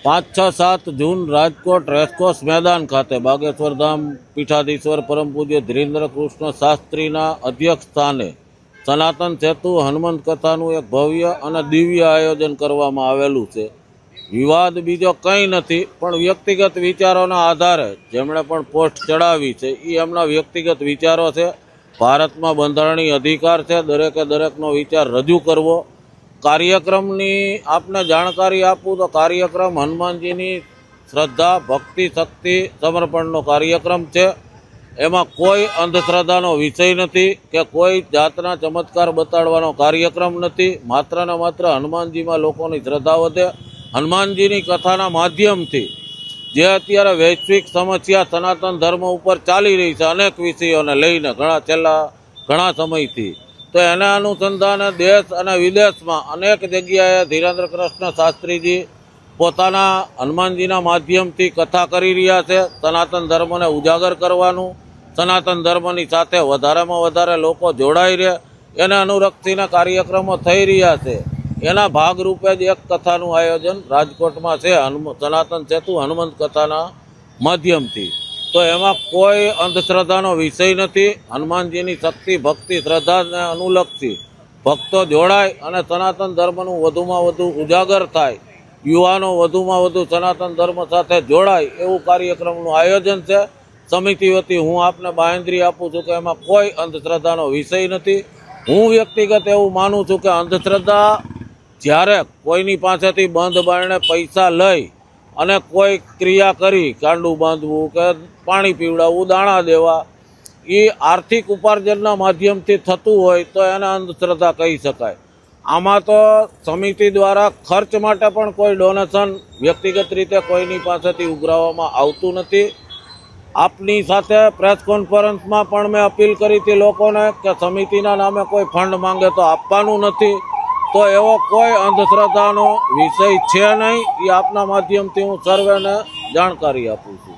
5, 6, 7 જૂન Rajkot racecourse મેદાન ખાતે બાગેશ્વર ધામ પીઠાધીશ્વર પરમ પૂજ્ય ધીરેન્દ્ર કૃષ્ણ શાસ્ત્રીના અધ્યક્ષ સ્થાને સનાતન સેતુ હનુમંત કથાનું એક ભવ્ય અને દિવ્ય આયોજન કરવામાં આવેલું છે. વિવાદ બીજો કંઈ નથી, પણ વ્યક્તિગત વિચારોના આધારે જેમણે પણ પોસ્ટ ચડાવી છે એ એમના વ્યક્તિગત વિચારો છે. ભારતમાં બંધારણીય અધિકાર છે દરેકે દરેકનો વિચાર રજૂ કરવો. કાર્યક્રમની આપને જાણકારી આપું તો કાર્યક્રમ હનુમાનજીની શ્રદ્ધા, ભક્તિ, શક્તિ, સમર્પણનો કાર્યક્રમ છે. એમાં કોઈ અંધશ્રદ્ધાનો વિષય નથી કે કોઈ જાતના ચમત્કાર બતાડવાનો કાર્યક્રમ નથી. માત્ર ને માત્ર હનુમાનજીમાં લોકોની શ્રદ્ધા વધે. હનુમાનજીની કથાના માધ્યમથી જે અત્યારે વૈશ્વિક સમસ્યા સનાતન ધર્મ ઉપર ચાલી રહી છે અનેક વિષયોને લઈને છેલ્લા ઘણા સમયથી, તો એના અનુસંધાને દેશ અને વિદેશમાં અનેક જગ્યાએ ધીરેન્દ્ર કૃષ્ણ શાસ્ત્રીજી પોતાના હનુમાનજીના માધ્યમથી કથા કરી રહ્યા છે. સનાતન ધર્મને ઉજાગર કરવાનું, સનાતન ધર્મની સાથે વધારેમાં વધારે લોકો જોડાઈ રહે એને અનુલક્ષીને કાર્યક્રમો થઈ રહ્યા છે. એના ભાગરૂપે જ એક કથાનું આયોજન રાજકોટમાં છે સનાતન સેતુ હનુમંત કથાના માધ્યમથી. તો એમાં કોઈ અંધશ્રદ્ધાનો વિષય નથી. હનુમાનજીની શક્તિ, ભક્તિ, શ્રદ્ધાને અનુલક્ષી ભક્તો જોડાય અને સનાતન ધર્મનું વધુમાં વધુ ઉજાગર થાય, યુવાનો વધુમાં વધુ સનાતન ધર્મ સાથે જોડાય એવું કાર્યક્રમનું આયોજન છે. સમિતિ વતી હું આપને બાંહેધરી આપું છું કે એમાં કોઈ અંધશ્રદ્ધાનો વિષય નથી. હું વ્યક્તિગત એવું માનું છું કે અંધશ્રદ્ધા જ્યારે કોઈની પાસેથી બંધ બારણે પૈસા લઈ અને કોઈ ક્રિયા કરી, કાંડું બાંધવું કે પાણી પીવડાવવું, દાણા દેવા, એ આર્થિક ઉપાર્જનના માધ્યમથી થતું હોય તો એને અંધશ્રદ્ધા કહી શકાય. આમાં તો સમિતિ દ્વારા ખર્ચ માટે પણ કોઈ ડોનેશન વ્યક્તિગત રીતે કોઈની પાસેથી ઉઘરાવવામાં આવતું નથી. આપની સાથે પ્રેસ કોન્ફરન્સમાં પણ મેં અપીલ કરી હતી લોકોને કે સમિતિના નામે કોઈ ફંડ માંગે તો આપવાનું નથી. તો એવો કોઈ અંધશ્રદ્ધાનો વિષય છે નહીં. એ આપના માધ્યમથી હું સર્વેને જાણકારી આપું છું.